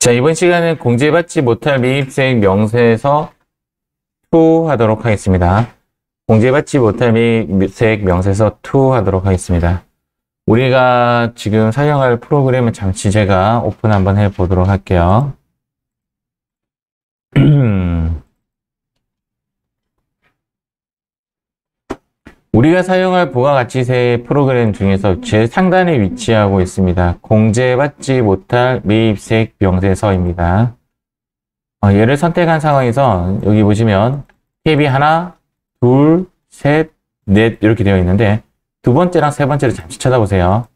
자, 이번 시간은 공제받지 못할 매입세액 명세서 2 하도록 하겠습니다. 공제받지 못할 매입세액 명세서 2 하도록 하겠습니다. 우리가 지금 사용할 프로그램은 잠시 제가 오픈 한번 해보도록 할게요. 우리가 사용할 부가가치세 프로그램 중에서 제일 상단에 위치하고 있습니다. 공제받지 못할 매입세액 명세서입니다. 얘를 선택한 상황에서 여기 보시면 탭이 하나, 둘, 셋, 넷 이렇게 되어 있는데 두 번째랑 세 번째를 잠시 쳐다보세요.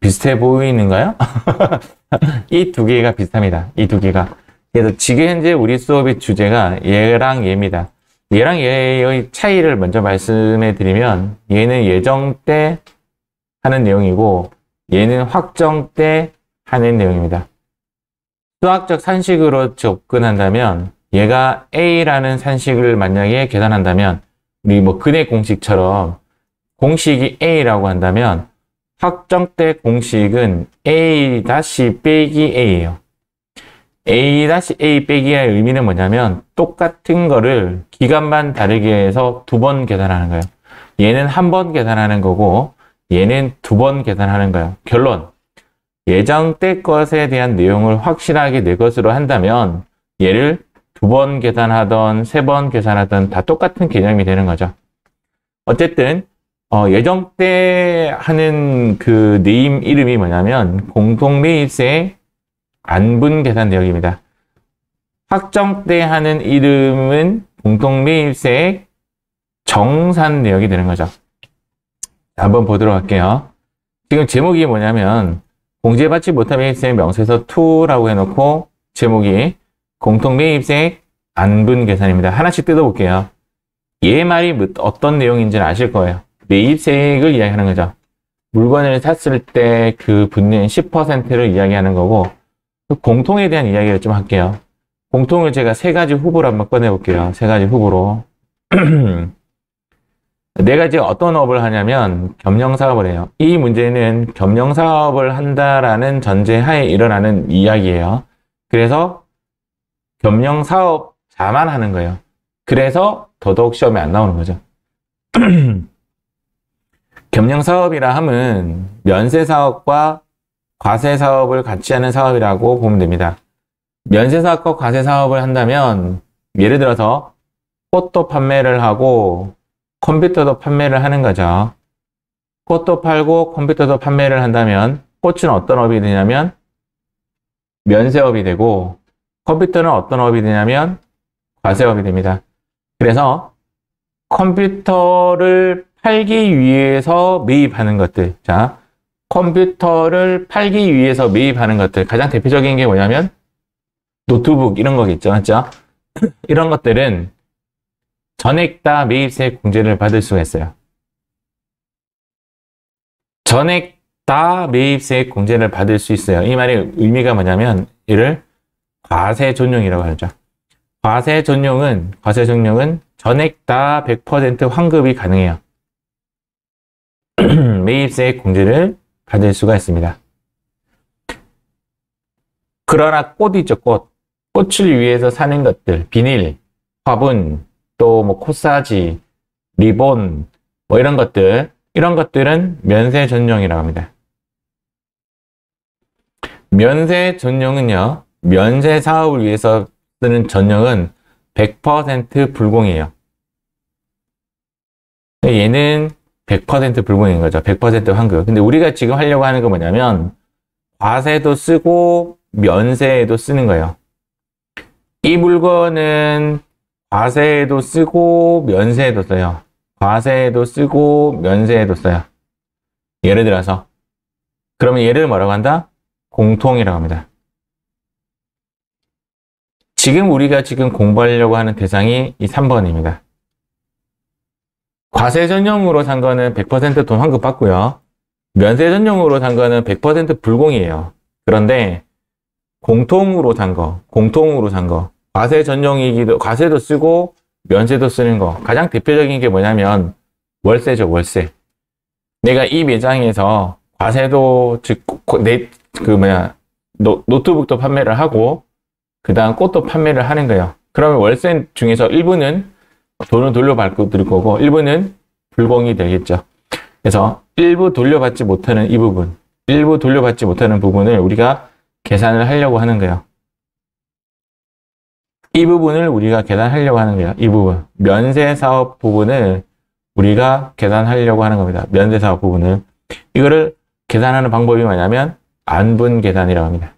비슷해 보이는가요? 이 두 개가 비슷합니다. 이 두 개가. 그래서 지금 현재 우리 수업의 주제가 얘랑 얘입니다. 얘랑 얘의 차이를 먼저 말씀해 드리면 얘는 예정 때 하는 내용이고 얘는 확정 때 하는 내용입니다. 수학적 산식으로 접근한다면 얘가 A라는 산식을 만약에 계산한다면 우리 뭐 근해 공식처럼 공식이 A라고 한다면 확정 때 공식은 A 빼기 A예요. A 빼기의 의미는 뭐냐면 똑같은 거를 기간만 다르게 해서 두 번 계산하는 거예요. 얘는 한 번 계산하는 거고 얘는 두 번 계산하는 거예요. 결론. 예정 때 것에 대한 내용을 확실하게 내 것으로 한다면 얘를 두 번 계산하던 세 번 계산하던 다 똑같은 개념이 되는 거죠. 어쨌든 예정 때 하는 그 네임 이름이 뭐냐면 공통매입세 안분 계산 내역입니다. 확정 때 하는 이름은 공통매입세 정산 내역이 되는 거죠. 한번 보도록 할게요. 지금 제목이 뭐냐면 공제받지 못할 매입세 명세서 2라고 해놓고 제목이 공통매입세 안분 계산입니다. 하나씩 뜯어볼게요. 얘 말이 어떤 내용인지는 아실 거예요. 매입세액을 이야기하는 거죠. 물건을 샀을 때 그 붙는 10%를 이야기하는 거고 공통에 대한 이야기를 좀 할게요. 공통을 제가 세 가지 후보로 한번 꺼내볼게요. 세 가지 후보로. 네 가지 어떤 업을 하냐면 겸용사업을 해요. 이 문제는 겸용사업을 한다라는 전제하에 일어나는 이야기예요. 그래서 겸용사업자만 하는 거예요. 그래서 더더욱 시험에 안 나오는 거죠. 겸용사업이라 함은 면세사업과 과세사업을 같이 하는 사업이라고 보면 됩니다. 면세사업과 과세사업을 한다면 예를 들어서 꽃도 판매를 하고 컴퓨터도 판매를 하는 거죠. 꽃도 팔고 컴퓨터도 판매를 한다면 꽃은 어떤 업이 되냐면 면세업이 되고 컴퓨터는 어떤 업이 되냐면 과세업이 됩니다. 그래서 컴퓨터를 팔기 위해서 매입하는 것들. 자, 컴퓨터를 팔기 위해서 매입하는 것들. 가장 대표적인 게 뭐냐면 노트북 이런 거겠죠. 맞죠? 이런 것들은 전액 다 매입세 공제를 받을 수가 있어요. 전액 다 매입세 공제를 받을 수 있어요. 이 말의 의미가 뭐냐면 이를 과세 전용이라고 하죠. 과세 전용은 전액 다 100% 환급이 가능해요. 매입세 공제를 받을 수가 있습니다. 그러나 꽃이죠, 꽃. 꽃을 위해서 사는 것들, 비닐, 화분, 또 뭐 코사지, 리본, 뭐 이런 것들은 면세 전용이라고 합니다. 면세 전용은요, 면세 사업을 위해서 쓰는 전용은 100% 불공이에요. 얘는 100% 불공인 거죠. 100% 환급. 근데 우리가 지금 하려고 하는 건 뭐냐면 과세도 쓰고 면세에도 쓰는 거예요. 이 물건은 과세에도 쓰고 면세에도 써요. 과세에도 쓰고 면세에도 써요. 예를 들어서 그러면 얘를 뭐라고 한다? 공통이라고 합니다. 지금 우리가 공부하려고 하는 대상이 이 3번입니다. 과세 전용으로 산 거는 100% 돈 환급 받고요. 면세 전용으로 산 거는 100% 불공이에요. 그런데 공통으로 산 거, 과세 전용이기도, 과세도 쓰고 면세도 쓰는 거. 가장 대표적인 게 뭐냐면 월세죠, 월세. 내가 이 매장에서 과세도, 즉, 노트북도 판매를 하고 그 다음 꽃도 판매를 하는 거예요. 그러면 월세 중에서 일부는 돈을 돌려받고 들 거고 일부는 불공이 되겠죠. 그래서 일부 돌려받지 못하는 이 부분, 일부 돌려받지 못하는 부분을 우리가 계산을 하려고 하는 거예요. 이 부분을 우리가 계산하려고 하는 거예요. 이 부분. 면세사업 부분을 우리가 계산하려고 하는 겁니다. 면세사업 부분을. 이거를 계산하는 방법이 뭐냐면 안분 계산이라고 합니다.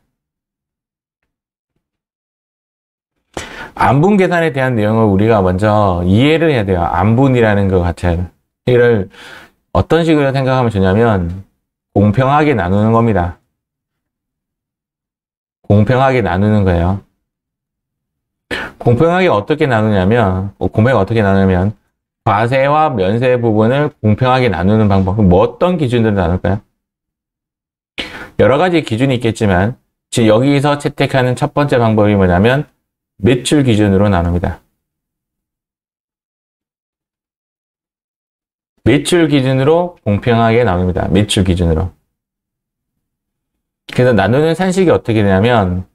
안분 계산에 대한 내용을 우리가 먼저 이해를 해야 돼요. 안분이라는 것 자체를. 이를 어떤 식으로 생각하면 좋냐면 공평하게 나누는 겁니다. 공평하게 나누는 거예요. 공평하게 어떻게 나누냐면 과세와 면세 부분을 공평하게 나누는 방법. 그럼 뭐 어떤 기준으로 나눌까요? 여러 가지 기준이 있겠지만 지금 여기서 채택하는 첫 번째 방법이 뭐냐면 매출 기준으로 나눕니다. 매출 기준으로 공평하게 나눕니다. 매출 기준으로. 그래서 나누는 산식이 어떻게 되냐면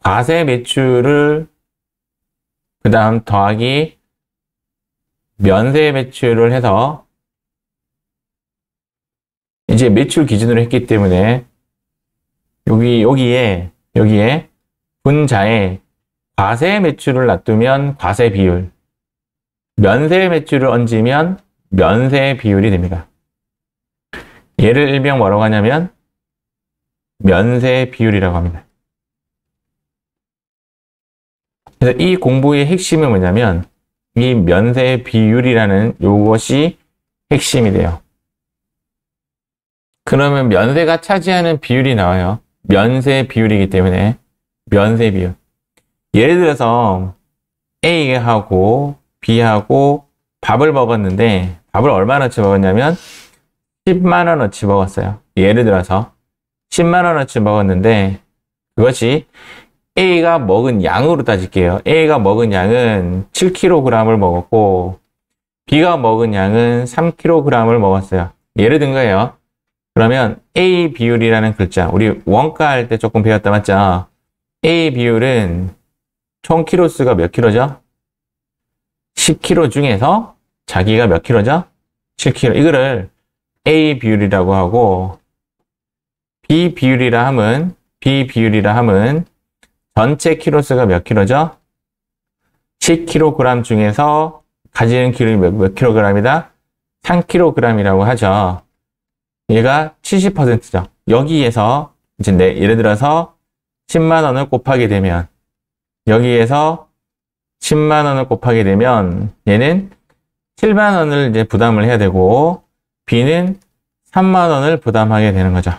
과세 매출을 그 다음 더하기 면세 매출을 해서 이제 매출 기준으로 했기 때문에 여기에 분자에 과세 매출을 놔두면 과세 비율, 면세 매출을 얹으면 면세 비율이 됩니다. 얘를 일명 뭐라고 하냐면 면세 비율이라고 합니다. 그래서 이 공부의 핵심은 뭐냐면 이 면세 비율이라는 요것이 핵심이 돼요. 그러면 면세가 차지하는 비율이 나와요. 면세 비율이기 때문에 면세 비율. 예를 들어서 A하고 B하고 밥을 먹었는데 밥을 얼마나치 먹었냐면 10만 원어치 먹었어요. 예를 들어서 10만 원어치 먹었는데 그것이 A가 먹은 양으로 따질게요. A가 먹은 양은 7kg을 먹었고 B가 먹은 양은 3kg을 먹었어요. 예를 든 거예요. 그러면 A 비율이라는 글자, 우리 원가 할 때 조금 배웠다 맞죠? A 비율은 총 키로수가 몇 킬로죠? 10kg 중에서 자기가 몇 킬로죠? 7kg. 이거를 A 비율이라고 하고 B 비율이라 함은 전체 키로수가 몇 킬로죠? 10kg 중에서 가지는 기름이 몇 킬로그램이다? 3kg이라고 하죠. 얘가 70%죠. 여기에서 이제 예를 들어서 10만 원을 곱하게 되면 여기에서 10만 원을 곱하게 되면 얘는 7만 원을 이제 부담을 해야 되고 B는 3만 원을 부담하게 되는 거죠.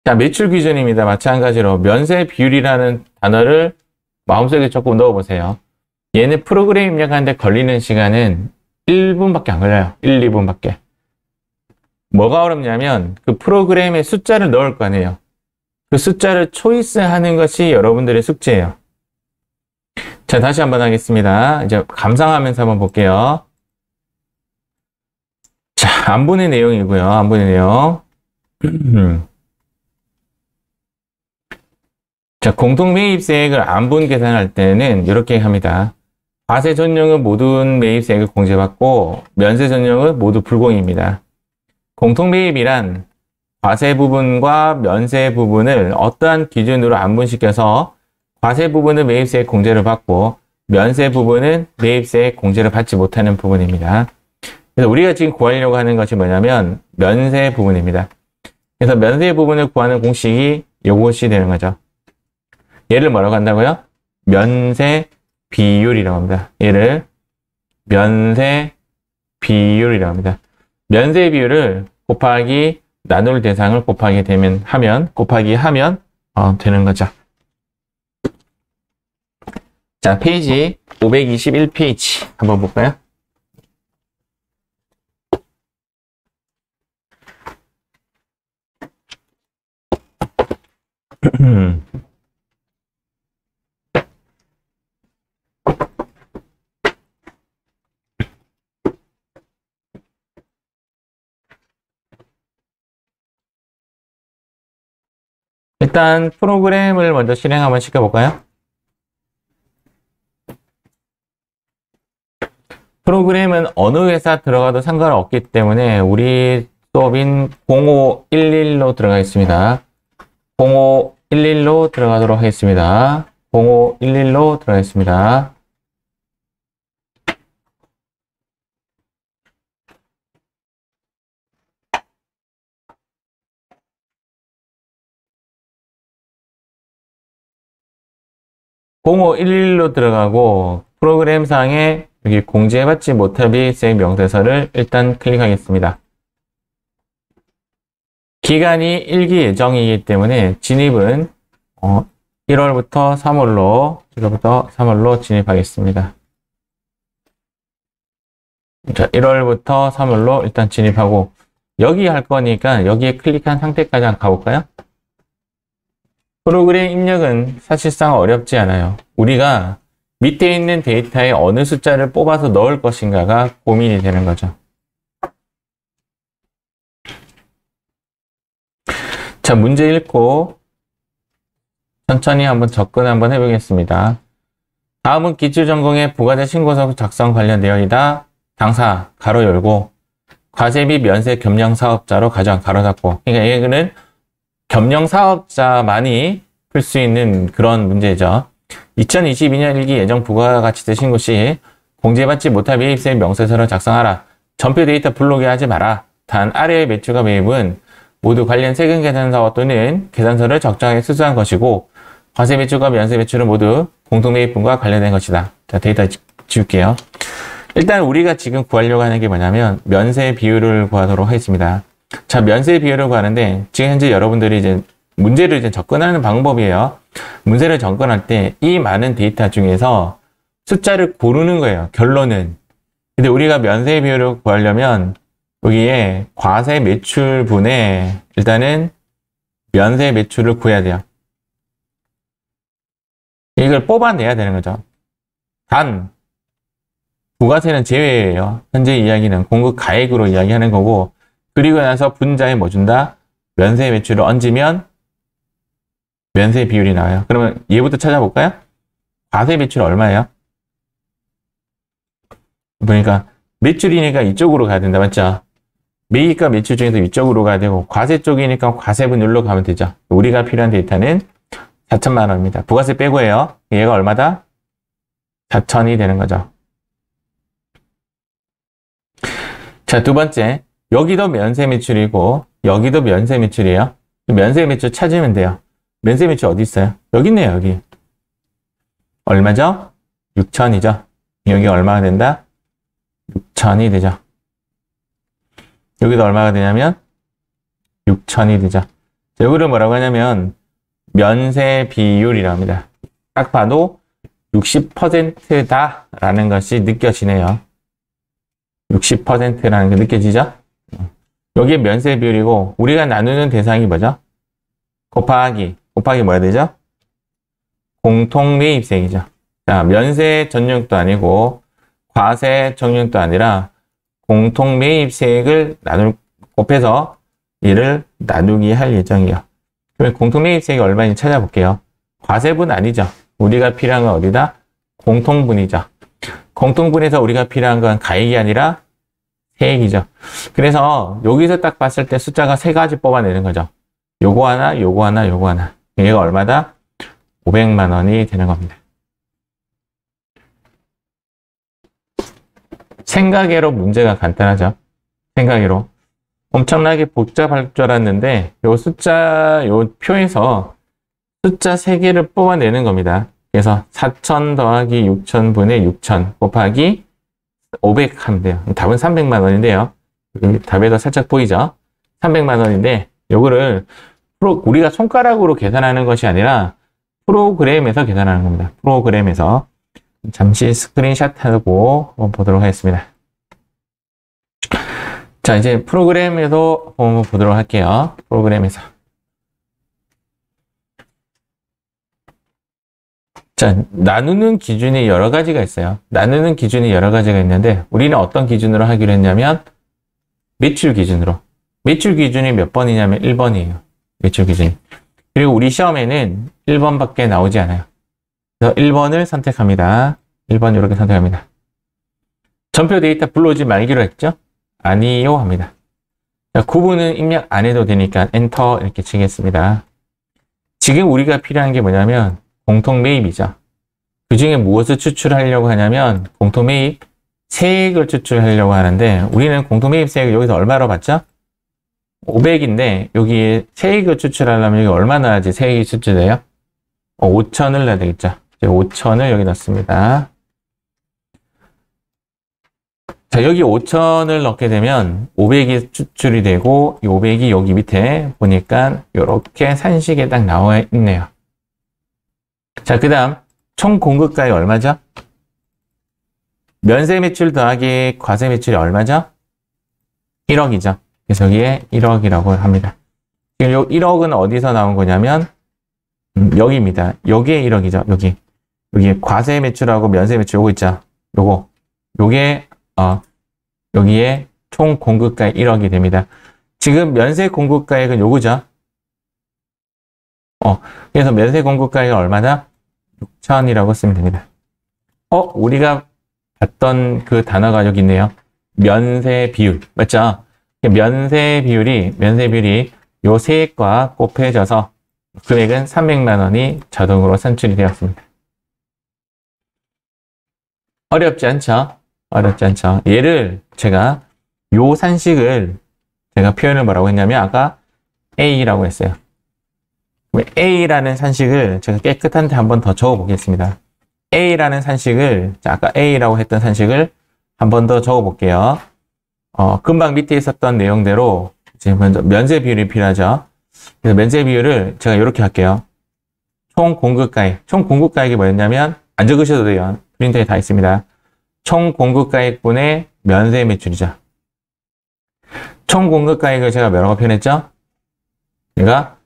자, 매출 기준입니다. 마찬가지로 면세 비율이라는 단어를 마음속에 조금 넣어보세요. 얘는 프로그램 입력하는데 걸리는 시간은 1분밖에 안 걸려요. 1, 2분밖에. 뭐가 어렵냐면 그 프로그램에 숫자를 넣을 거 아니에요. 그 숫자를 초이스하는 것이 여러분들의 숙제예요. 자, 다시 한번 하겠습니다. 이제 감상하면서 한번 볼게요. 자, 안분의 내용이고요. 안분의 내용. 자, 공통매입세액을 안분 계산할 때는 이렇게 합니다. 과세 전용은 모든 매입세액을 공제받고 면세 전용은 모두 불공입니다. 공통매입이란 과세 부분과 면세 부분을 어떠한 기준으로 안분시켜서 과세 부분은 매입세액 공제를 받고 면세 부분은 매입세액 공제를 받지 못하는 부분입니다. 그래서 우리가 지금 구하려고 하는 것이 뭐냐면 면세 부분입니다. 그래서 면세 부분을 구하는 공식이 이것이 되는 거죠. 얘를 뭐라고 한다고요? 면세 비율이라고 합니다. 얘를 면세 비율이라고 합니다. 면세 비율을 곱하기 나눌 대상을 곱하게 되면 곱하기 하면 되는 거죠. 자, 페이지 521페이지 한번 볼까요? 일단 프로그램을 먼저 실행 한번 시켜볼까요? 프로그램은 어느 회사 들어가도 상관없기 때문에 우리 수업인 0511로 들어가겠습니다. 0511로 들어가도록 하겠습니다. 0511로 들어가겠습니다. (0511로) 들어가고 프로그램상에 여기 공지해받지 못할 비입생 명세서를 일단 클릭하겠습니다. 기간이 일기 예정이기 때문에 진입은 1월부터 3월로 진입하겠습니다. 자, 1월부터 3월로 일단 진입하고 여기 할 거니까 여기에 클릭한 상태까지 한번 가볼까요? 프로그램 입력은 사실상 어렵지 않아요. 우리가 밑에 있는 데이터에 어느 숫자를 뽑아서 넣을 것인가가 고민이 되는 거죠. 자, 문제 읽고 천천히 한번 접근 한번 해보겠습니다. 다음은 기출전공에 부가세 신고서 작성 관련 내용이다. 당사 가로 열고 과세 및 면세 겸용 사업자로 가정 가로 닫고. 그러니까 이거는 겸용 사업자만이 풀 수 있는 그런 문제죠. 2022년 1기 예정 부가가치세 신고 시 공제받지 못할 매입세 명세서를 작성하라. 전표 데이터 불록에 하지 마라. 단 아래의 매출과 매입은 모두 관련 세금 계산서 또는 계산서를 적정하게 수수한 것이고 과세 매출과 면세 매출은 모두 공통 매입분과 관련된 것이다. 자, 데이터 지울게요. 일단 우리가 지금 구하려고 하는 게 뭐냐면 면세 비율을 구하도록 하겠습니다. 자, 면세 비율을 구하는데 지금 현재 여러분들이 이제 문제를 이제 접근하는 방법이에요. 문제를 접근할 때 이 많은 데이터 중에서 숫자를 고르는 거예요. 결론은. 근데 우리가 면세 비율을 구하려면 여기에 과세 매출분에 일단은 면세 매출을 구해야 돼요. 이걸 뽑아내야 되는 거죠. 단 부가세는 제외예요. 현재 이야기는 공급 가액으로 이야기하는 거고 그리고 나서 분자에 뭐 준다? 면세 매출을 얹으면 면세 비율이 나와요. 그러면 얘부터 찾아볼까요? 과세 매출 얼마예요? 보니까 매출이니까 이쪽으로 가야 된다. 맞죠? 매입과 매출 중에서 이쪽으로 가야 되고 과세 쪽이니까 과세분율로 가면 되죠. 우리가 필요한 데이터는 4천만 원입니다. 부가세 빼고예요. 얘가 얼마다? 4천이 되는 거죠. 자, 두 번째. 여기도 면세 매출이고 여기도 면세 매출이에요. 면세 매출 찾으면 돼요. 면세 매출 어디 있어요? 여기 있네요. 여기. 얼마죠? 6천이죠. 여기 얼마가 된다? 6천이 되죠. 여기도 얼마가 되냐면 6천이 되죠. 자, 여기를 뭐라고 하냐면 면세 비율이라고 합니다. 딱 봐도 60%다라는 것이 느껴지네요. 60%라는 게 느껴지죠? 여기에 면세 비율이고 우리가 나누는 대상이 뭐죠? 곱하기 뭐야 되죠? 공통매입세액이죠. 자, 면세 전용도 아니고 과세 전용도 아니라 공통매입세액을 곱해서 얘를 나누기 할 예정이에요. 그러면 공통매입세액이 얼마인지 찾아볼게요. 과세분 아니죠. 우리가 필요한 건 어디다? 공통분이죠. 공통분에서 우리가 필요한 건 가액이 아니라 세액이죠. 그래서 여기서 딱 봤을 때 숫자가 세 가지 뽑아내는 거죠. 요거 하나, 요거 하나, 요거 하나. 얘가 얼마다? 500만 원이 되는 겁니다. 생각외로 문제가 간단하죠. 생각외로. 엄청나게 복잡할 줄 알았는데 요 숫자, 요 표에서 숫자 3개를 뽑아내는 겁니다. 그래서 4,000 더하기 6,000분의 6,000 곱하기 500 하면 돼요. 답은 300만 원인데요. 여기 답에도 살짝 보이죠? 300만 원인데 요거를 우리가 손가락으로 계산하는 것이 아니라 프로그램에서 계산하는 겁니다. 프로그램에서. 잠시 스크린샷 하고 한번 보도록 하겠습니다. 자, 이제 프로그램에서 한번 보도록 할게요. 프로그램에서. 자, 나누는 기준이 여러 가지가 있어요. 나누는 기준이 여러 가지가 있는데 우리는 어떤 기준으로 하기로 했냐면 매출 기준으로. 매출 기준이 몇 번이냐면 1번이에요. 매출 기준이. 그리고 우리 시험에는 1번밖에 나오지 않아요. 그래서 1번을 선택합니다. 1번 이렇게 선택합니다. 전표 데이터 불러오지 말기로 했죠? 아니요 합니다. 자, 구분은 입력 안 해도 되니까 엔터 이렇게 치겠습니다. 지금 우리가 필요한 게 뭐냐면 공통 매입이죠. 그 중에 무엇을 추출하려고 하냐면 공통 매입 세액을 추출하려고 하는데 우리는 공통 매입 세액을 여기서 얼마로 받죠? 500인데 여기에 세액을 추출하려면 여기 얼마 넣어야지 세액이 추출돼요? 5,000을 넣어야 되겠죠. 5,000을 여기 넣습니다. 자, 여기 5,000을 넣게 되면 500이 추출이 되고 이 500이 여기 밑에 보니까 이렇게 산식에 딱 나와 있네요. 자, 그 다음 총 공급가액 얼마죠? 면세 매출 더하기 과세 매출이 얼마죠? 1억이죠. 그래서 여기에 1억이라고 합니다. 지금 요 1억은 어디서 나온 거냐면 여기입니다. 여기에 1억이죠. 여기 과세 매출하고 면세 매출 요거 있죠. 요게 여기에 총 공급가액 1억이 됩니다. 지금 면세 공급가액은 요거죠. 그래서 면세 공급가액은 얼마다? 6,000이라고 쓰면 됩니다. 우리가 봤던 그 단어가 여기 있네요. 면세 비율. 맞죠? 면세 비율이 요 세액과 곱해져서 금액은 300만 원이 자동으로 산출이 되었습니다. 어렵지 않죠? 어렵지 않죠? 얘를 제가 요 산식을 제가 표현을 뭐라고 했냐면 아까 A라고 했어요. A라는 산식을 제가 깨끗한데 한 번 더 적어 보겠습니다. A라는 산식을 아까 A라고 했던 산식을 한 번 더 적어 볼게요. 금방 밑에 있었던 내용대로 이제 먼저 면세 비율이 필요하죠. 그래서 면세 비율을 제가 이렇게 할게요. 총 공급가액이 뭐였냐면 안 적으셔도 돼요. 프린터에 다 있습니다. 총 공급가액분의 면세 매출이죠. 총 공급가액을 제가 뭐라고 표현했죠? 얘가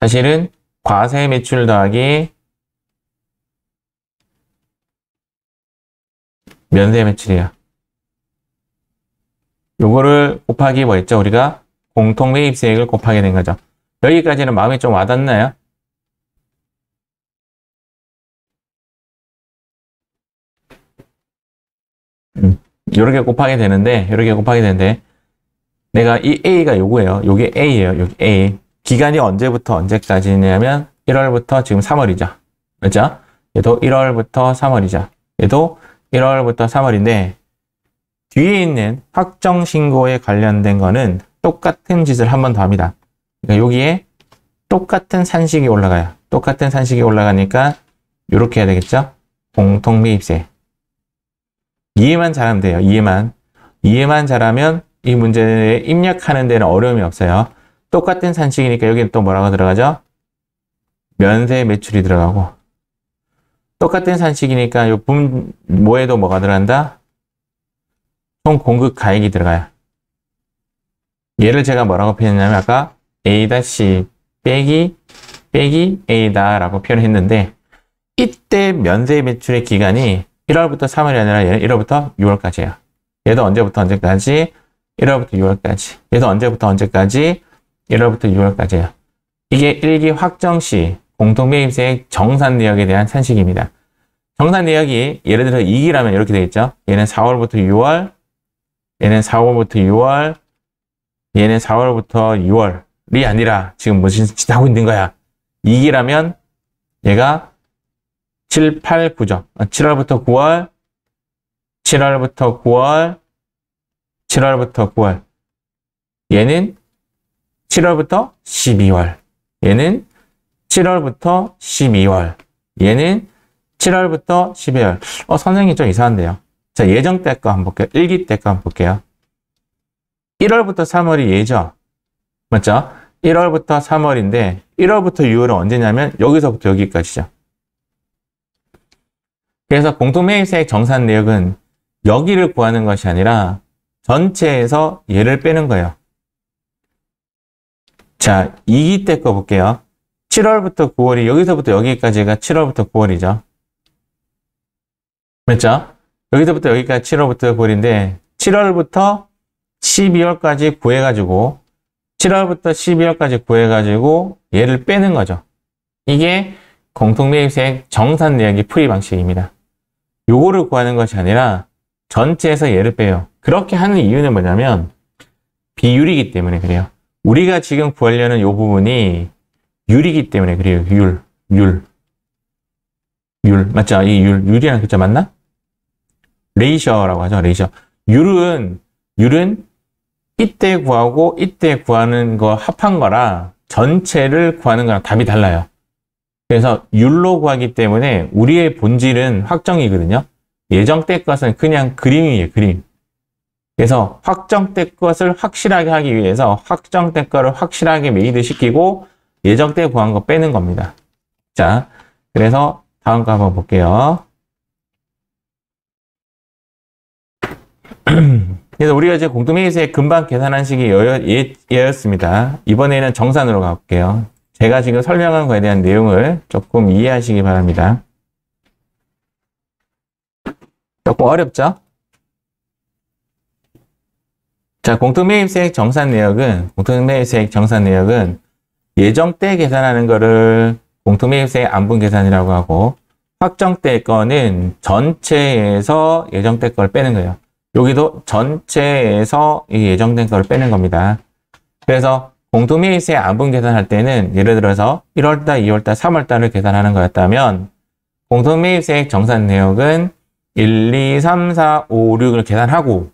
사실은 과세 매출 더하기 면세 매출이에요. 요거를 곱하기 뭐였죠? 우리가 공통 매입세액을 곱하게 된 거죠. 여기까지는 마음이 좀 와닿나요? 이렇게 곱하게 되는데 내가 이 A가 요거예요. 요게 A예요. 여기 A. 기간이 언제부터 언제까지냐면 1월부터 지금 3월이죠. 그렇죠? 얘도 1월부터 3월이죠. 얘도 1월부터 3월인데 뒤에 있는 확정신고에 관련된 거는 똑같은 짓을 한 번 더 합니다. 그러니까 여기에 똑같은 산식이 올라가요. 똑같은 산식이 올라가니까 이렇게 해야 되겠죠? 공통매입세. 이해만 잘하면 돼요. 이해만 잘하면 이 문제에 입력하는 데는 어려움이 없어요. 똑같은 산식이니까 여기는 또 뭐라고 들어가죠? 면세 매출이 들어가고 똑같은 산식이니까 요 뭐에도 뭐가 들어간다? 총 공급 가액이 들어가요. 얘를 제가 뭐라고 표현했냐면 아까 A- 빼기 A다 라고 표현했는데 이때 면세 매출의 기간이 1월부터 3월이 아니라 얘는 1월부터 6월까지예요. 얘도 언제부터 언제까지? 1월부터 6월까지. 얘도 언제부터 언제까지? 1월부터 6월까지예요. 이게 일기 확정 시 공통매입세액 정산 내역에 대한 산식입니다. 정산 내역이 예를 들어 2기라면 이렇게 되겠죠. 얘는 4월부터 6월, 얘는 4월부터 6월, 얘는 4월부터 6월이 아니라 지금 무슨 짓 하고 있는 거야. 2기라면 얘가 7, 8, 9죠. 7월부터 9월, 7월부터 9월, 7월부터 9월. 얘는 7월부터 12월. 얘는 7월부터 12월. 얘는 7월부터 12월. 선생님 좀 이상한데요. 자, 예정 때 거 한번 볼게요. 일기 때 거 한번 볼게요. 1월부터 3월이 예죠. 맞죠? 1월부터 3월인데 1월부터 6월은 언제냐면 여기서부터 여기까지죠. 그래서 공통매입세액 정산 내역은 여기를 구하는 것이 아니라 전체에서 얘를 빼는 거예요. 자, 2기 때 거 볼게요. 7월부터 9월이 여기서부터 여기까지가 7월부터 9월이죠. 맞죠? 여기서부터 여기까지 7월부터 9월인데 7월부터 12월까지 구해가지고 7월부터 12월까지 구해가지고 얘를 빼는 거죠. 이게 공통매입세액 정산내역의 풀이 방식입니다. 요거를 구하는 것이 아니라 전체에서 얘를 빼요. 그렇게 하는 이유는 뭐냐면 비율이기 때문에 그래요. 우리가 지금 구하려는 요 부분이 율이기 때문에 그래요. 율. 맞죠? 이 율이라는 글자 맞나? 레이셔라고 하죠. 레이셔. 율은 이때 구하고 이때 구하는 거 합한 거라 전체를 구하는 거랑 답이 달라요. 그래서 율로 구하기 때문에 우리의 본질은 확정이거든요. 예정때 것은 그냥 그림이에요. 그림. 그래서 확정때 것을 확실하게 하기 위해서 확정때 거를 확실하게 메이드 시키고 예정때 구한 거 빼는 겁니다. 자, 그래서 다음 거 한번 볼게요. 그래서 우리가 이제 공통매입세액 금방 계산한 식이 얘였습니다. 이번에는 정산으로 가볼게요. 제가 지금 설명한 거에 대한 내용을 조금 이해하시기 바랍니다. 조금 어렵죠? 자, 공통매입세액 정산 내역은 예정 때 계산하는 거를 공통매입세액 안분 계산이라고 하고 확정 때 거는 전체에서 예정 때 걸 빼는 거예요. 여기도 전체에서 이 예정된 걸 빼는 겁니다. 그래서 공통매입세액 안분 계산할 때는 예를 들어서 1월달, 2월달, 3월달을 계산하는 거였다면 공통매입세액 정산 내역은 1, 2, 3, 4, 5, 6을 계산하고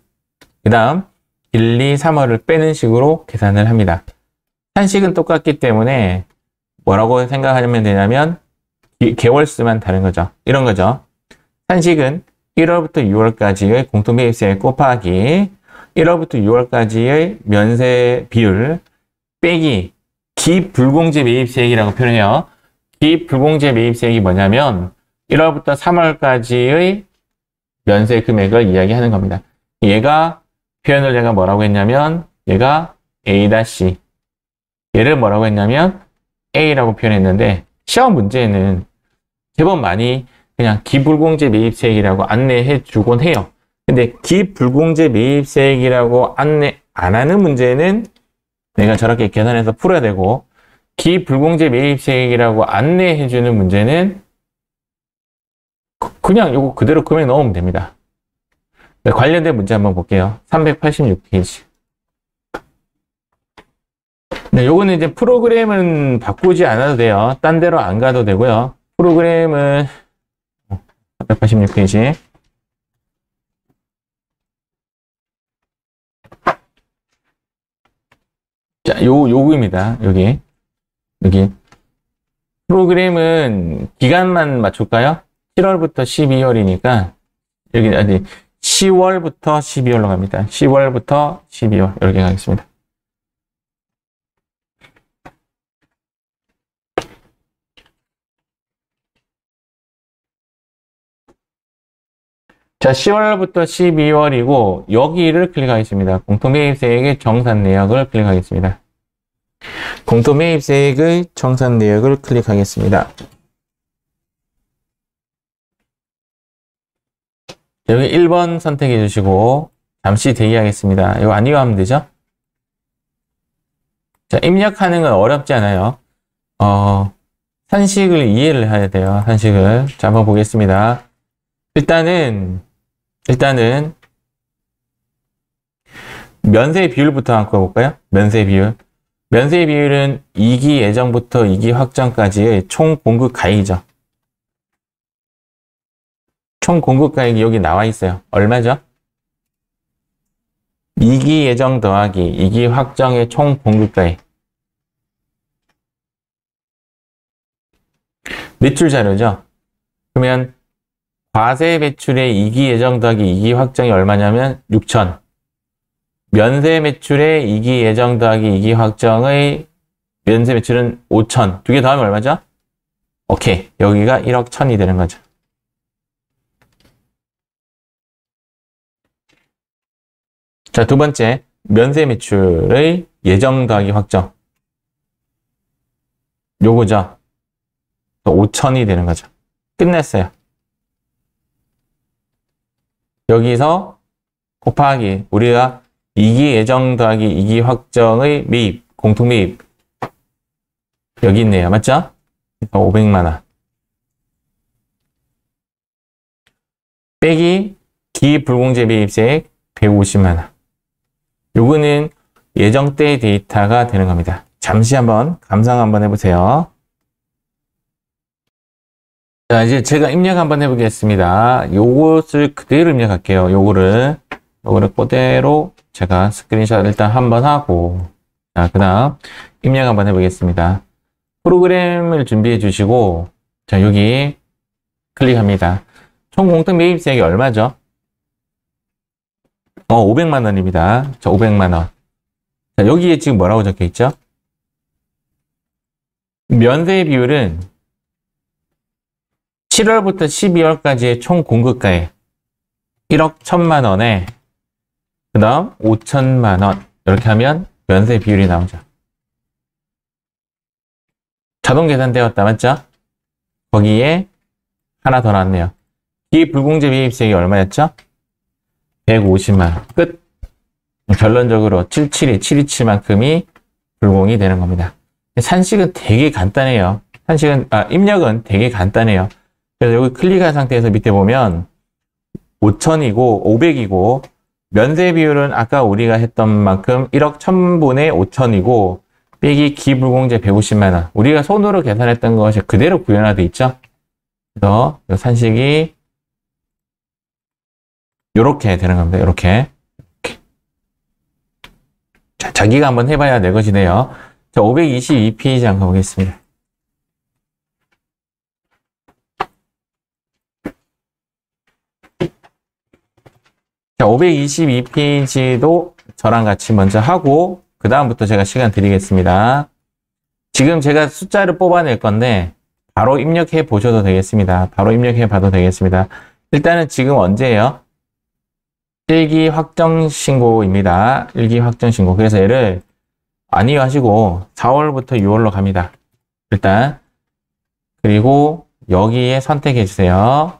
그 다음 1, 2, 3월을 빼는 식으로 계산을 합니다. 한식은 똑같기 때문에 뭐라고 생각하면 되냐면 개월수만 다른 거죠. 이런 거죠. 한식은 1월부터 6월까지의 공통매입세액 곱하기 1월부터 6월까지의 면세 비율 빼기 기불공제 매입세액이라고 표현해요. 기불공제 매입세액이 뭐냐면 1월부터 3월까지의 면세 금액을 이야기하는 겁니다. 얘가 표현을 제가 뭐라고 했냐면 얘가 A-C 얘를 뭐라고 했냐면 A라고 표현했는데 시험 문제는 제법 많이 그냥 기불공제 매입세액이라고 안내해 주곤 해요. 근데 기불공제 매입세액이라고 안내 안 하는 문제는 내가 저렇게 계산해서 풀어야 되고 기불공제 매입세액이라고 안내해 주는 문제는 그냥 요거 그대로 금액 넣으면 됩니다. 관련된 문제 한번 볼게요. 386페이지. 네, 요거는 이제 프로그램은 바꾸지 않아도 돼요. 딴 데로 안 가도 되고요. 프로그램은 386페이지. 자, 요거입니다. 여기. 프로그램은 기간만 맞출까요? 7월부터 12월이니까 여기 어디 10월부터 12월로 갑니다. 10월부터 12월 이렇게 가겠습니다. 자, 10월부터 12월이고 여기를 클릭하겠습니다. 공통매입세액의 정산 내역을 클릭하겠습니다. 공통매입세액의 정산 내역을 클릭하겠습니다. 여기 1번 선택해 주시고 잠시 대기하겠습니다. 이거 아니요 하면 되죠? 자, 입력하는 건 어렵지 않아요. 산식을 이해를 해야 돼요. 산식을. 자, 한번 보겠습니다. 일단은 면세 비율부터 한번 볼까요? 면세 비율. 면세 비율은 2기 예정부터 2기 확정까지의 총 공급 가액이죠. 총 공급 가액이 여기 나와 있어요. 얼마죠? 2기 예정 더하기 2기 확정의 총 공급 가액. 매출 자료죠. 그러면 과세 매출의 2기 예정 더하기 2기 확정이 얼마냐면 6천. 면세 매출의 2기 예정 더하기 2기 확정의 면세 매출은 5천. 두 개 더하면 얼마죠? 오케이. 여기가 1억 1천이 되는 거죠. 자, 두 번째. 면세 매출의 예정 더하기 확정. 요거죠. 5천이 되는 거죠. 끝냈어요. 여기서 곱하기 우리가 2기 예정 더하기 2기 확정의 매입 공통매입 여기 있네요. 맞죠? 500만 원. 빼기 기불공제 매입세액 150만 원. 요거는 예정때 데이터가 되는 겁니다. 잠시 한번 감상 한번 해보세요. 자, 이제 제가 입력 한번 해보겠습니다. 요것을 그대로 입력할게요. 요거를 그대로 제가 스크린샷 일단 한번 하고, 자, 그 다음 입력 한번 해보겠습니다. 프로그램을 준비해 주시고, 자, 여기 클릭합니다. 총 공통 매입세액이 얼마죠? 500만 원입니다. 자, 500만 원. 자, 여기에 지금 뭐라고 적혀 있죠? 면세 비율은 7월부터 12월까지의 총 공급가액 1억 1천만 원에 그 다음 5천만 원 이렇게 하면 면세 비율이 나오죠. 자동 계산되었다. 맞죠? 거기에 하나 더 나왔네요. 기불공제 매입세액이 얼마였죠? 150만 원. 끝. 결론적으로 727만큼이 불공이 되는 겁니다. 산식은 되게 간단해요. 입력은 되게 간단해요. 그래서 여기 클릭한 상태에서 밑에 보면 5천이고 500이고 면세 비율은 아까 우리가 했던 만큼 1억 1000분의 5천이고 빼기 기불공제 150만 원. 우리가 손으로 계산했던 것이 그대로 구현화되어 있죠. 그래서 산식이 요렇게 되는 겁니다. 요렇게. 자, 자기가 한번 해봐야 내 것이네요. 자, 522페이지 한번 가보겠습니다. 자, 522페이지도 저랑 같이 먼저 하고 그 다음부터 제가 시간 드리겠습니다. 지금 제가 숫자를 뽑아낼 건데 바로 입력해 보셔도 되겠습니다. 바로 입력해 봐도 되겠습니다. 일단은 지금 언제예요? 1기 확정 신고입니다. 1기 확정 신고. 그래서 얘를 아니요 하시고 4월부터 6월로 갑니다. 일단 그리고 여기에 선택해 주세요.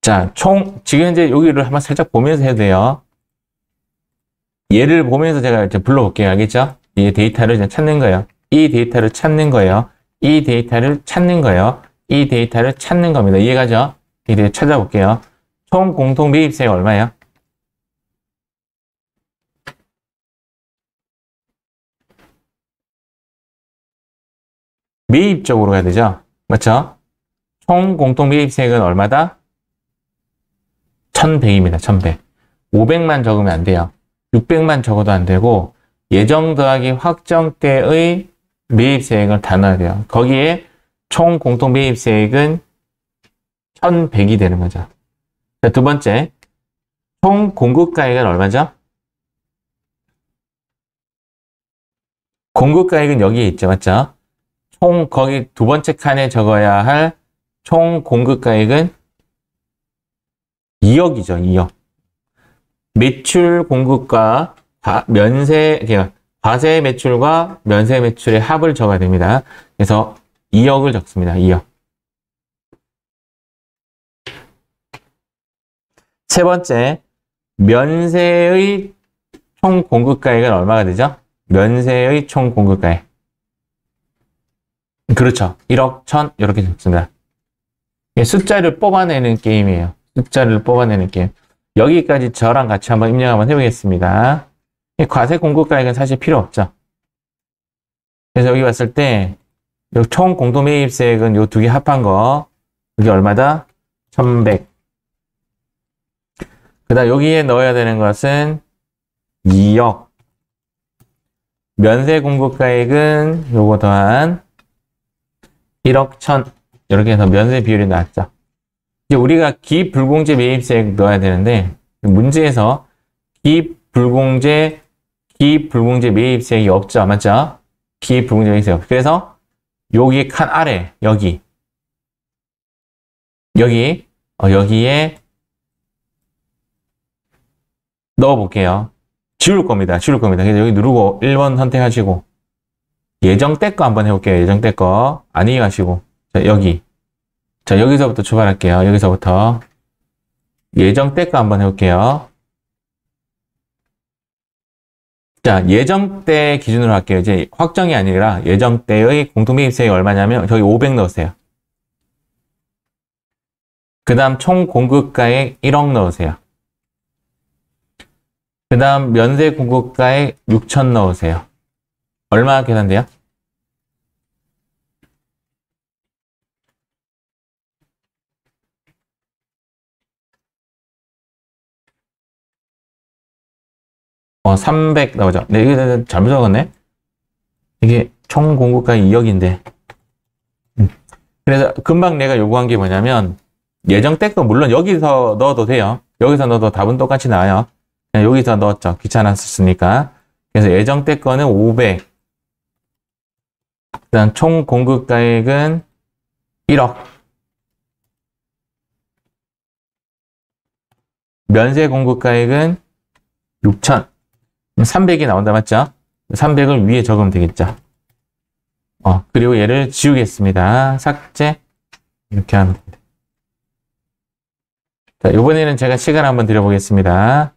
자, 지금 이제 여기를 한번 살짝 보면서 해도 돼요. 얘를 보면서 제가 이제 불러볼게요. 알겠죠? 이 데이터를 이제 찾는 거예요. 이 데이터를 찾는 거예요. 이 데이터를 찾는 거예요. 이 데이터를 찾는 겁니다. 이해가죠? 이 데이터 찾아볼게요. 총 공통 매입세가 얼마예요? 매입 쪽으로 가야 되죠? 맞죠? 총 공통 매입세액은 얼마다? 1100입니다. 1100. 500만 적으면 안 돼요. 600만 적어도 안 되고 예정 더하기 확정 때의 매입세액을 다 넣어야 돼요. 거기에 총 공통 매입세액은 1100이 되는 거죠. 자, 두 번째, 총 공급가액은 얼마죠? 공급가액은 여기에 있죠. 맞죠? 총 거기 두 번째 칸에 적어야 할 총 공급가액은 2억이죠. 2억. 매출 공급과 과세 매출과 면세 매출의 합을 적어야 됩니다. 그래서 2억을 적습니다. 2억. 세 번째, 면세의 총 공급가액은 얼마가 되죠? 면세의 총 공급가액. 그렇죠. 1억 1000 이렇게 적습니다. 숫자를 뽑아내는 게임이에요. 숫자를 뽑아내는 게임. 여기까지 저랑 같이 한번 입력 한번 해보겠습니다. 과세 공급가액은 사실 필요 없죠. 그래서 여기 봤을 때 총 공동 매입세액은 요 두 개 합한 거 여기 얼마다? 1100. 그 다음 여기에 넣어야 되는 것은 2억. 면세 공급가액은 요거 더한 1억 1000 이렇게 해서 면세 비율이 나왔죠. 이제 우리가 기불공제 매입세액 넣어야 되는데 문제에서 기불공제 매입세액이 없죠. 맞죠? 기불공제 매입세액 없죠. 그래서 여기 칸 아래 여기에 넣어볼게요. 지울 겁니다. 그래서 여기 누르고 1번 선택하시고 예정때 거 한번 해볼게요. 예정때 거 아니 하시고 자, 여기서부터 출발할게요. 여기서부터 예정때 거 한번 해볼게요. 자, 예정때 기준으로 할게요. 이제 확정이 아니라 예정때의 공통매입세액이 얼마냐면 저기 500 넣으세요. 그 다음 총 공급가액 1억 넣으세요. 그 다음 면세 공급가액 6천 넣으세요. 얼마 계산돼요? 어, 300 나오죠. 네, 이게 잘못 적었네. 이게 총 공급가액 2억인데. 그래서 금방 내가 요구한 게 뭐냐면 예정때 거 물론 여기서 넣어도 돼요. 여기서 넣어도 답은 똑같이 나와요. 그냥 여기서 넣었죠. 귀찮았으니까. 그래서 예정때 거는 500. 그다음 총 공급가액은 1억. 면세 공급가액은 6천. 300이 나온다, 맞죠? 300을 위에 적으면 되겠죠. 그리고 얘를 지우겠습니다. 삭제. 이렇게 하면 됩니다. 자, 이번에는 제가 시간 한번 드려보겠습니다.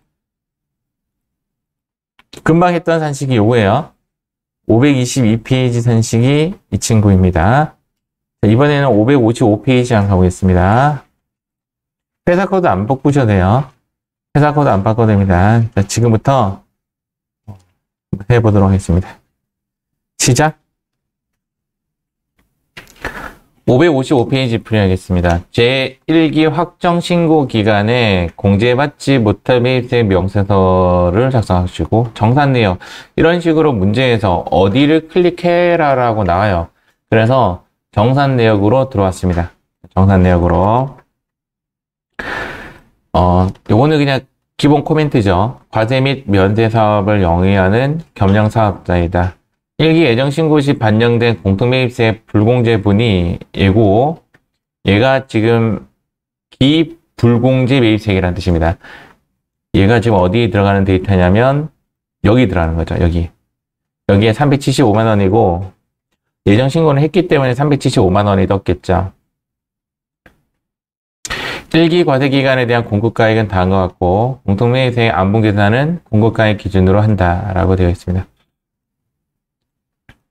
금방 했던 산식이 요거예요. 522페이지 산식이 이 친구입니다. 자, 이번에는 555페이지 가보겠습니다. 회사 코드 안 바꾸셔도 돼요. 회사 코드 안 바꿔도 됩니다. 자, 지금부터 해보도록 하겠습니다. 시작! 555페이지 풀이하겠습니다. 제1기 확정 신고 기간에 공제받지 못할 매입세 명세서를 작성하시고 정산 내역 이런 식으로 문제에서 어디를 클릭해라 라고 나와요. 그래서 정산 내역으로 들어왔습니다. 정산 내역으로 요거는 그냥 기본 코멘트죠. 과세 및 면세 사업을 영위하는 겸용 사업자이다. 1기 예정신고 시 반영된 공통매입세 불공제분이 얘고 얘가 지금 기불공제 매입세액이라는 뜻입니다. 얘가 지금 어디 들어가는 데이터냐면 여기 들어가는 거죠. 여기에 375만 원이고 예정신고는 했기 때문에 375만 원이 떴겠죠. 1기 과세기간에 대한 공급가액은 다음과 같고 공통매입세액 안분계산은 공급가액 기준으로 한다라고 되어 있습니다.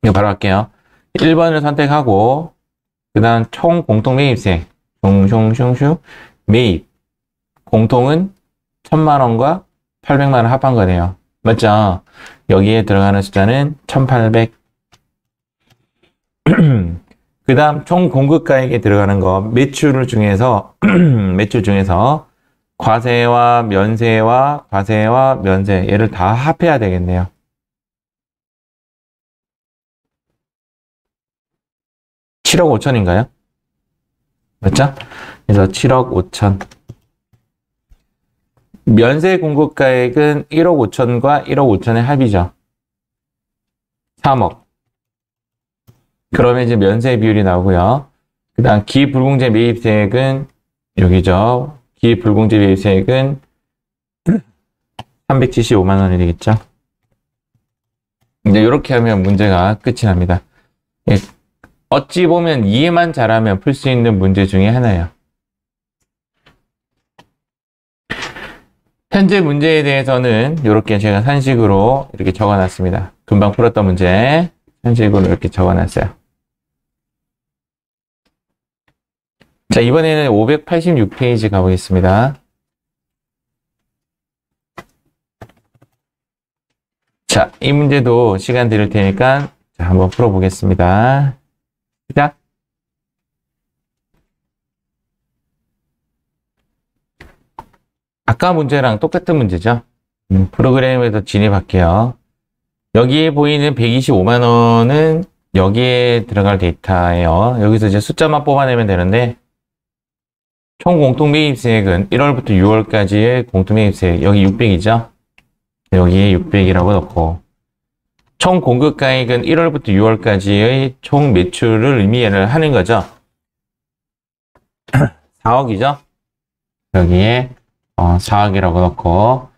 이거 바로 할게요. 1번을 선택하고 그 다음 총 공통매입세 슝슝슝슝 매입 공통은 1000만원과 800만원 합한 거네요. 맞죠? 여기에 들어가는 숫자는 1800 그 다음 총 공급가액에 들어가는 거 매출 중에서 과세와 면세 얘를 다 합해야 되겠네요. 7억 5천인가요? 맞죠? 그래서 7억 5천. 면세 공급가액은 1억 5천과 1억 5천의 합이죠. 3억. 그러면 이제 면세 비율이 나오고요. 그 다음 기불공제 매입세액은 여기죠. 기불공제 매입세액은 375만 원이 되겠죠. 이제 이렇게 하면 문제가 끝이 납니다. 예. 어찌 보면 이해만 잘하면 풀 수 있는 문제 중에 하나예요. 현재 문제에 대해서는 이렇게 제가 산식으로 이렇게 적어놨습니다. 금방 풀었던 문제 산식으로 이렇게 적어놨어요. 자, 이번에는 586페이지 가보겠습니다. 자, 이 문제도 시간 드릴 테니까 자, 한번 풀어보겠습니다. 시작. 아까 문제랑 똑같은 문제죠. 프로그램에도 진입할게요. 여기에 보이는 125만 원은 여기에 들어갈 데이터예요. 여기서 이제 숫자만 뽑아내면 되는데 총 공통매입세액은 1월부터 6월까지의 공통매입세액 여기 600이죠. 여기에 600이라고 넣고 총 공급가액은 1월부터 6월까지의 총 매출을 의미를 하는 거죠. 4억이죠. 여기에 4억이라고 넣고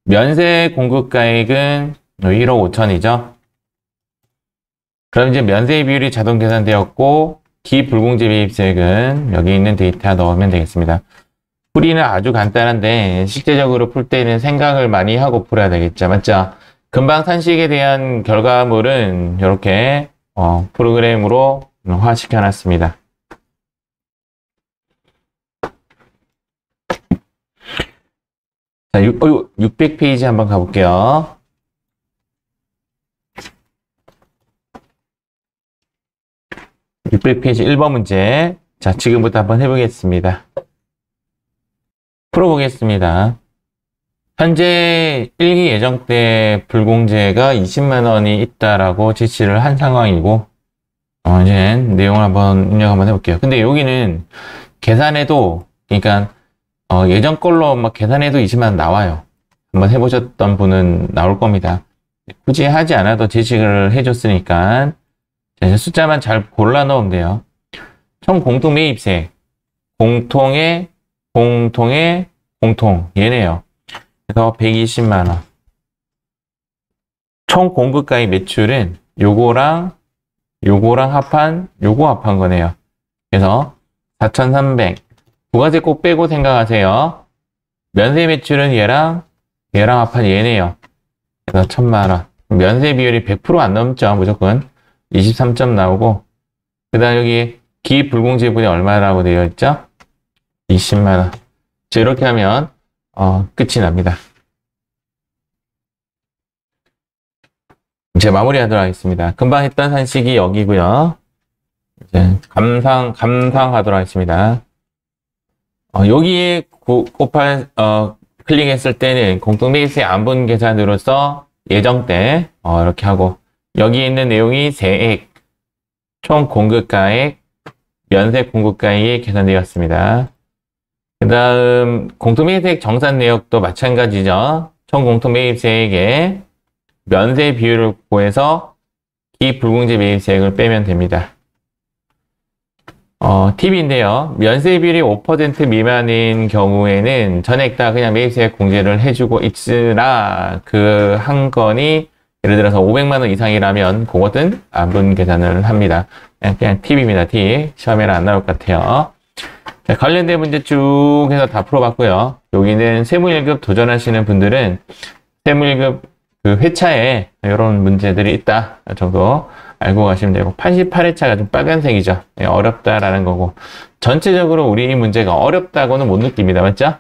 면세 공급가액은 1억 5천이죠. 그럼 이제 면세 비율이 자동 계산되었고 기불공제 매입세액은 여기 있는 데이터 넣으면 되겠습니다. 풀이는 아주 간단한데 실제적으로 풀 때는 생각을 많이 하고 풀어야 되겠죠. 맞죠? 금방 산식에 대한 결과물은 이렇게 프로그램으로 화시켜 놨습니다. 자, 600페이지 한번 가볼게요. (600페이지) 1번 문제. 자, 지금부터 한번 해보겠습니다. 풀어보겠습니다. 현재 1기 예정 때 불공제가 20만 원이 있다라고 제시를 한 상황이고, 이제 내용을 한번 입력 한번 해볼게요. 근데 여기는 계산해도, 그러니까 예전 걸로 막 계산해도 20만 원 나와요. 한번 해보셨던 분은 나올 겁니다. 굳이 하지 않아도 제시를 해줬으니까 이제 숫자만 잘 골라 넣으면 돼요. 총 공통 매입세, 공통 얘네요. 그래서 120만 원. 총 공급가의 매출은 요거랑 합한 거네요. 그래서 4,300. 두 가지 꼭 빼고 생각하세요. 면세 매출은 얘랑 합한 얘네요. 그래서 1,000만 원. 면세 비율이 100% 안 넘죠. 무조건 23점 나오고, 그 다음 여기 기불공제분이 얼마라고 되어 있죠? 20만 원. 자, 이렇게 하면 끝이 납니다. 이제 마무리하도록 하겠습니다. 금방 했던 산식이 여기고요. 이제 감상하도록 하겠습니다. 여기에 클릭했을 때는 공통매입세 안분 계산으로서 예정 때 이렇게 하고, 여기 있는 내용이 세액, 총 공급가액, 면세 공급가액이 계산되었습니다. 그 다음 공통매입세액 정산 내역도 마찬가지죠. 총 공통매입세액의 면세 비율을 구해서 기불공제 매입세액을 빼면 됩니다. 팁인데요. 면세 비율이 5% 미만인 경우에는 전액 다 그냥 매입세액 공제를 해주고 있으나 그 한 건이 예를 들어서 500만 원 이상이라면 그것은 안분 계산을 합니다. 그냥 팁입니다. 팁. 시험에는 안 나올 것 같아요. 자, 관련된 문제 쭉 해서 다 풀어봤고요. 여기는 세무1급 도전하시는 분들은 세무1급 그 회차에 이런 문제들이 있다 정도 알고 가시면 되고, 88회차가 좀 빨간색이죠. 어렵다라는 거고, 전체적으로 우리 이 문제가 어렵다고는 못 느낍니다. 맞죠?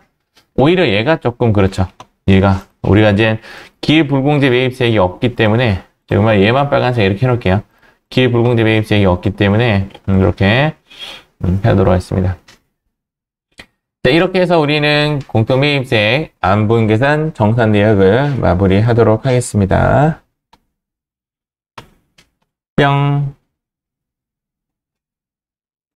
오히려 얘가 조금 그렇죠. 우리가 이제 기불공제 매입세액이 없기 때문에, 정말 얘만 빨간색 이렇게 해놓을게요. 기불공제 매입세액이 없기 때문에 이렇게 하도록 하겠습니다. 자, 이렇게 해서 우리는 공통매입세액 안분계산 정산 내역을 마무리하도록 하겠습니다. 뿅.